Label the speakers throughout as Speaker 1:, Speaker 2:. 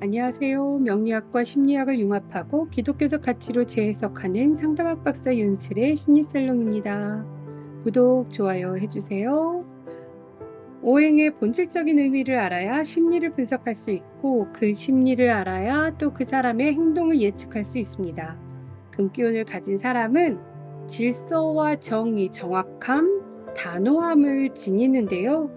Speaker 1: 안녕하세요. 명리학과 심리학을 융합하고 기독교적 가치로 재해석하는 상담학 박사 윤슬의 심리살롱입니다. 구독, 좋아요 해주세요. 오행의 본질적인 의미를 알아야 심리를 분석할 수 있고 그 심리를 알아야 또 그 사람의 행동을 예측할 수 있습니다. 금기운을 가진 사람은 질서와 정의, 정확함, 단호함을 지니는데요.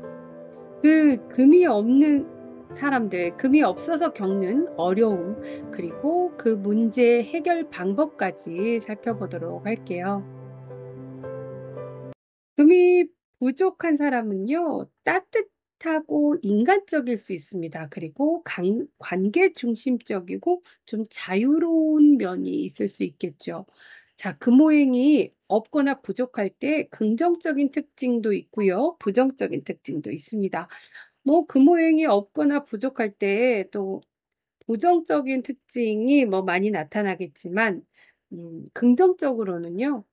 Speaker 1: 그 금이 없는 사람들, 금이 없어서 겪는 어려움, 그리고 그 문제 해결 방법까지 살펴보도록 할게요. 금이 부족한 사람은요, 따뜻하고 인간적일 수 있습니다. 그리고 관계 중심적이고 좀 자유로운 면이 있을 수 있겠죠. 자, 금오행이 없거나 부족할 때 긍정적인 특징도 있고요, 부정적인 특징도 있습니다. 금오행이 없거나 부족할 때 또 부정적인 특징이 많이 나타나겠지만, 긍정적으로는요.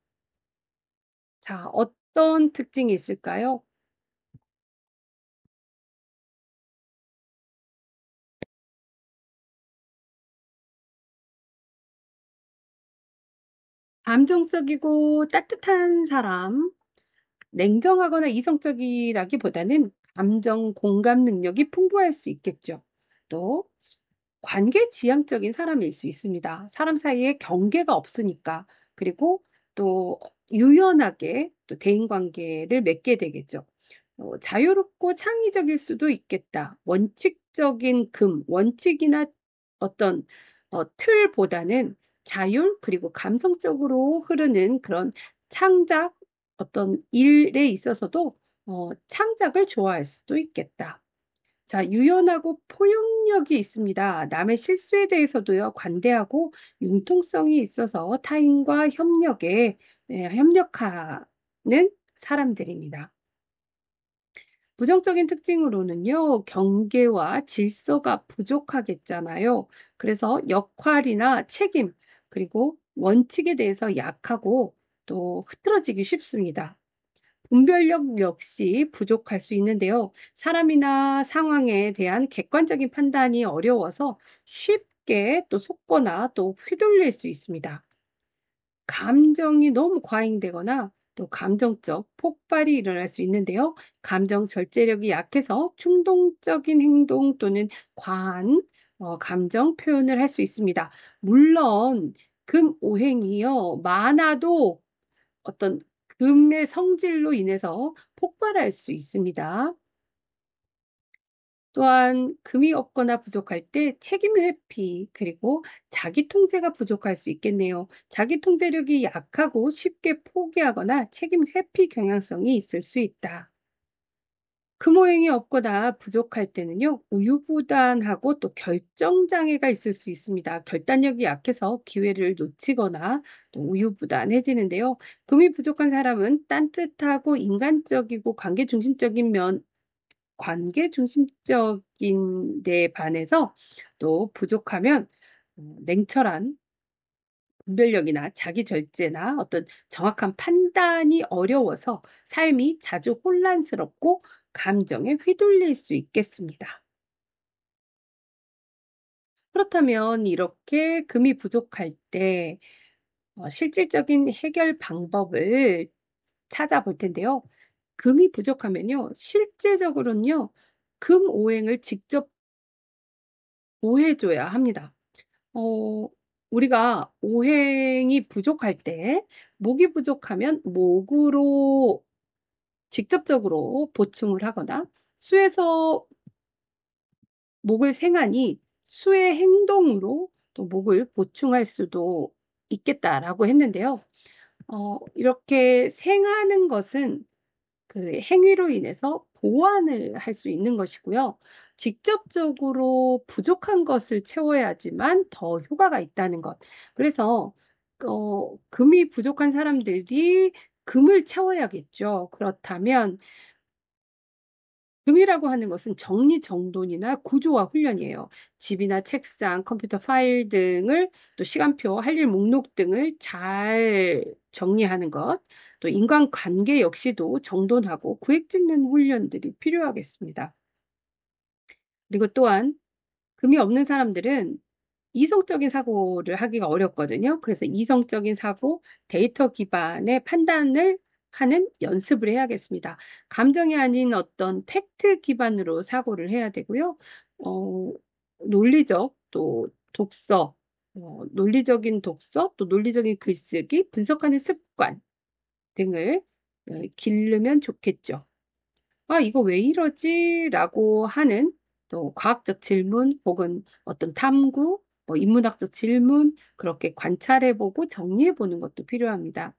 Speaker 1: 자, 어떤 특징이 있을까요? 감정적이고 따뜻한 사람, 냉정하거나 이성적이라기보다는 감정 공감 능력이 풍부할 수 있겠죠. 또 관계 지향적인 사람일 수 있습니다. 사람 사이에 경계가 없으니까. 그리고 또 유연하게 또 대인관계를 맺게 되겠죠. 자유롭고 창의적일 수도 있겠다. 원칙적인 원칙이나 어떤 틀보다는 자율 그리고 감성적으로 흐르는 그런 창작, 어떤 일에 있어서도 창작을 좋아할 수도 있겠다. 자, 유연하고 포용력이 있습니다. 남의 실수에 대해서도요, 관대하고 융통성이 있어서 타인과 협력하는 사람들입니다. 부정적인 특징으로는요, 경계와 질서가 부족하겠잖아요. 그래서 역할이나 책임, 그리고 원칙에 대해서 약하고 또 흐트러지기 쉽습니다. 분별력 역시 부족할 수 있는데요. 사람이나 상황에 대한 객관적인 판단이 어려워서 쉽게 또 속거나 또 휘둘릴 수 있습니다. 감정이 너무 과잉되거나 또 감정적 폭발이 일어날 수 있는데요. 감정 절제력이 약해서 충동적인 행동 또는 과한 감정 표현을 할 수 있습니다. 물론 금오행이요. 많아도 어떤 금의 성질로 인해서 폭발할 수 있습니다. 또한 금이 없거나 부족할 때 책임 회피, 그리고 자기 통제가 부족할 수 있겠네요. 자기 통제력이 약하고 쉽게 포기하거나 책임 회피 경향성이 있을 수 있다. 금오행이 없거나 부족할 때는요, 우유부단하고 또 결정장애가 있을 수 있습니다. 결단력이 약해서 기회를 놓치거나 또 우유부단해지는데요. 금이 부족한 사람은 따뜻하고 인간적이고 관계 중심적인 데 반해서 또 부족하면 냉철한 분별력이나 자기 절제나 어떤 정확한 판단이 어려워서 삶이 자주 혼란스럽고 감정에 휘둘릴 수 있겠습니다. 그렇다면 이렇게 금이 부족할 때 실질적인 해결 방법을 찾아볼 텐데요. 금이 부족하면요. 실제적으로는요. 금 오행을 직접 보해줘야 합니다. 어, 우리가 오행이 부족할 때, 목이 부족하면 목으로 직접적으로 보충을 하거나, 수에서 목을 생하니 수의 행동으로 또 목을 보충할 수도 있겠다라고 했는데요. 이렇게 생하는 것은 그 행위로 인해서 보완을 할 수 있는 것이고요. 직접적으로 부족한 것을 채워야지만 더 효과가 있다는 것. 그래서 금이 부족한 사람들이 금을 채워야겠죠. 그렇다면 금이라고 하는 것은 정리정돈이나 구조화 훈련이에요. 집이나 책상, 컴퓨터 파일 등을 또 시간표, 할 일 목록 등을 잘 정리하는 것, 또 인간관계 역시도 정돈하고 구획 짓는 훈련들이 필요하겠습니다. 그리고 또한 금이 없는 사람들은 이성적인 사고를 하기가 어렵거든요. 그래서 이성적인 사고, 데이터 기반의 판단을 하는 연습을 해야겠습니다. 감정이 아닌 어떤 팩트 기반으로 사고를 해야 되고요. 어, 논리적 또 독서, 논리적인 독서, 또 논리적인 글쓰기, 분석하는 습관 등을 기르면 좋겠죠. 아, 이거 왜 이러지? 라고 하는 또 과학적 질문 혹은 어떤 탐구, 인문학적 질문, 그렇게 관찰해보고 정리해보는 것도 필요합니다.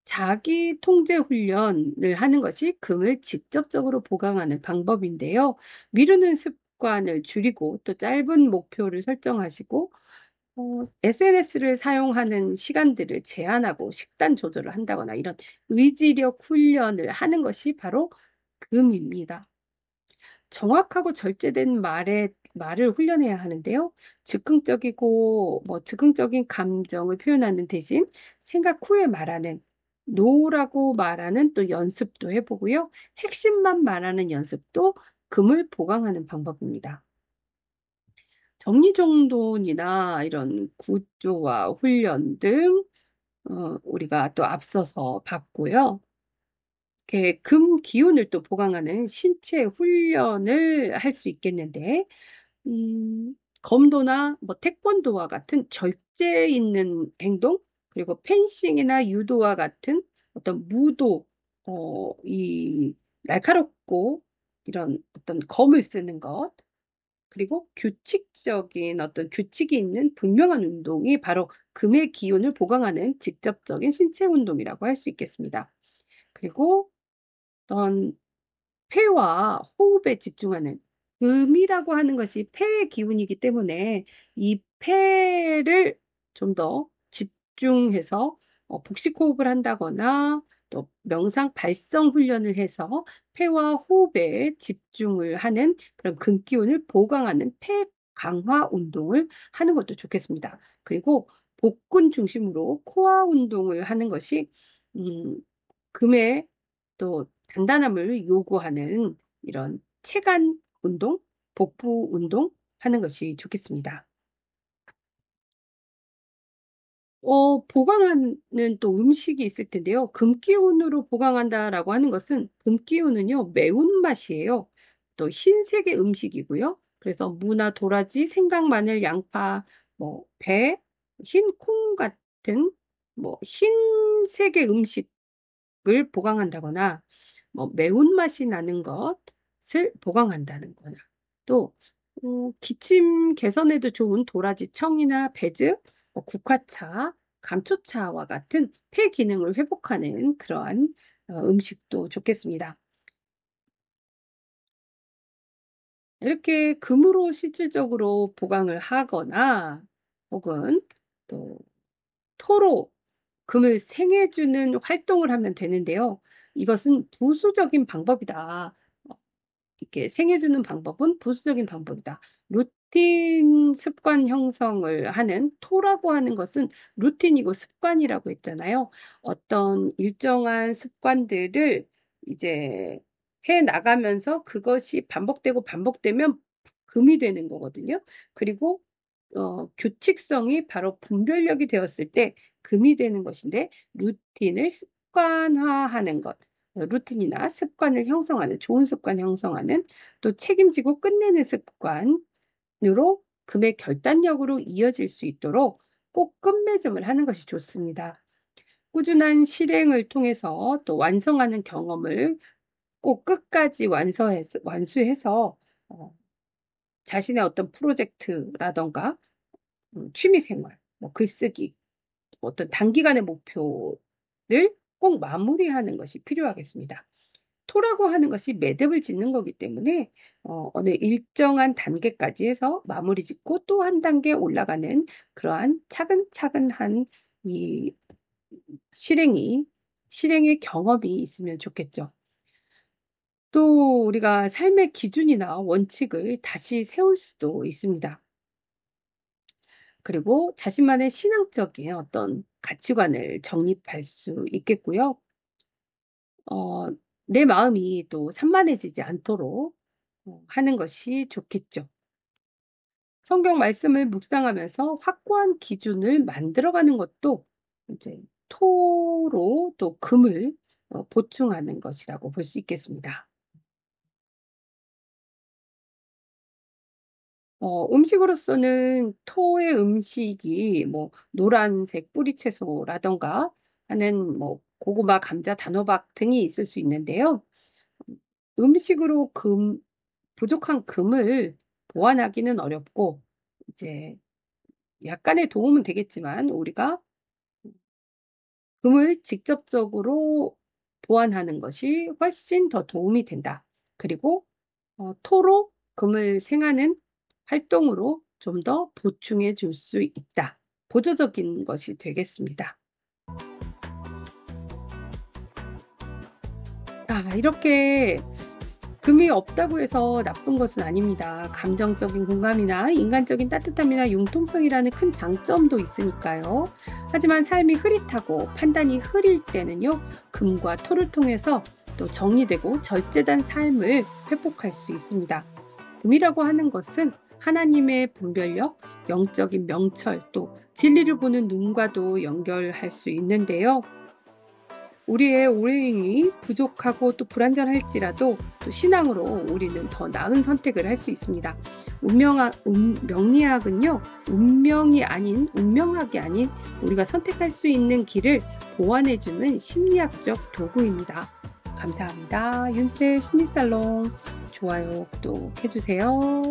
Speaker 1: 자기 통제 훈련을 하는 것이 금을 직접적으로 보강하는 방법인데요. 미루는 습관을 줄이고 또 짧은 목표를 설정하시고 SNS를 사용하는 시간들을 제한하고 식단 조절을 한다거나 이런 의지력 훈련을 하는 것이 바로 금입니다. 정확하고 절제된 말을 훈련해야 하는데요. 즉흥적이고, 즉흥적인 감정을 표현하는 대신 생각 후에 말하는, 노라고 말하는 또 연습도 해보고요. 핵심만 말하는 연습도 금을 보강하는 방법입니다. 정리정돈이나 이런 구조와 훈련 등, 우리가 또 앞서서 봤고요. 이렇게 금 기운을 또 보강하는 신체 훈련을 할 수 있겠는데, 검도나 태권도와 같은 절제 있는 행동, 그리고 펜싱이나 유도와 같은 어떤 무도, 이 날카롭고 이런 어떤 검을 쓰는 것, 그리고 규칙적인 어떤 규칙이 있는 분명한 운동이 바로 금의 기운을 보강하는 직접적인 신체 운동이라고 할 수 있겠습니다. 그리고 어떤 폐와 호흡에 집중하는 음이라고 하는 것이 폐의 기운이기 때문에 이 폐를 좀 더 집중해서 복식 호흡을 한다거나 또 명상 발성 훈련을 해서 폐와 호흡에 집중을 하는 그런 근기운을 보강하는 폐 강화 운동을 하는 것도 좋겠습니다. 그리고 복근 중심으로 코어 운동을 하는 것이 음, 금의 또 단단함을 요구하는 이런 체간 운동, 복부 운동 하는 것이 좋겠습니다. 보강하는 또 음식이 있을 텐데요. 금기운으로 보강한다라고 하는 것은 금기운은요, 매운맛이에요. 또 흰색의 음식이고요. 그래서 무나 도라지, 생강, 마늘, 양파, 배, 흰 콩 같은 흰색의 음식을 보강한다거나 매운맛이 나는 것을 보강한다는 거나 또 기침 개선에도 좋은 도라지 청이나 배즙, 국화차, 감초차와 같은 폐 기능을 회복하는 그러한 음식도 좋겠습니다. 이렇게 금으로 실질적으로 보강을 하거나 혹은 또 토로 금을 생해주는 활동을 하면 되는데요. 이것은 부수적인 방법이다. 이렇게 생해주는 방법은 부수적인 방법이다. 루틴 습관 형성을 하는 토라고 하는 것은 루틴이고 습관이라고 했잖아요. 어떤 일정한 습관들을 이제 해 나가면서 그것이 반복되고 반복되면 금이 되는 거거든요. 그리고 규칙성이 바로 분별력이 되었을 때 금이 되는 것인데 루틴을 습관화하는 것. 루틴이나 습관을 형성하는, 좋은 습관 형성하는, 또 책임지고 끝내는 습관으로 금의 결단력으로 이어질 수 있도록 꼭 끝맺음을 하는 것이 좋습니다. 꾸준한 실행을 통해서 또 완성하는 경험을 꼭 끝까지 완수해서 자신의 어떤 프로젝트라던가 취미생활, 글쓰기, 어떤 단기간의 목표를 꼭 마무리하는 것이 필요하겠습니다. 토라고 하는 것이 매듭을 짓는 거기 때문에 어느 일정한 단계까지 해서 마무리 짓고 또 한 단계 올라가는 그러한 차근차근한 이 실행의 경험이 있으면 좋겠죠. 또 우리가 삶의 기준이나 원칙을 다시 세울 수도 있습니다. 그리고 자신만의 신앙적인 어떤 가치관을 정립할 수 있겠고요. 어, 내 마음이 또 산만해지지 않도록 하는 것이 좋겠죠. 성경 말씀을 묵상하면서 확고한 기준을 만들어가는 것도 이제 토로 또 금을 보충하는 것이라고 볼 수 있겠습니다. 음식으로서는 토의 음식이 뭐 노란색 뿌리채소라던가 하는 뭐 고구마, 감자, 단호박 등이 있을 수 있는데요. 음식으로 부족한 금을 보완하기는 어렵고 이제 약간의 도움은 되겠지만 우리가 금을 직접적으로 보완하는 것이 훨씬 더 도움이 된다. 그리고 토로 금을 생하는 활동으로 좀 더 보충해 줄 수 있다. 보조적인 것이 되겠습니다. 자, 이렇게 금이 없다고 해서 나쁜 것은 아닙니다. 감정적인 공감이나 인간적인 따뜻함이나 융통성이라는 큰 장점도 있으니까요. 하지만 삶이 흐릿하고 판단이 흐릴 때는요, 금과 토를 통해서 또 정리되고 절제된 삶을 회복할 수 있습니다. 금이라고 하는 것은 하나님의 분별력, 영적인 명철, 또 진리를 보는 눈과도 연결할 수 있는데요. 우리의 오해행이 부족하고 또 불완전할지라도 또 신앙으로 우리는 더 나은 선택을 할 수 있습니다. 명리학은요, 운명학이 아닌 우리가 선택할 수 있는 길을 보완해주는 심리학적 도구입니다. 감사합니다. 윤슬의 심리살롱 좋아요, 구독해주세요.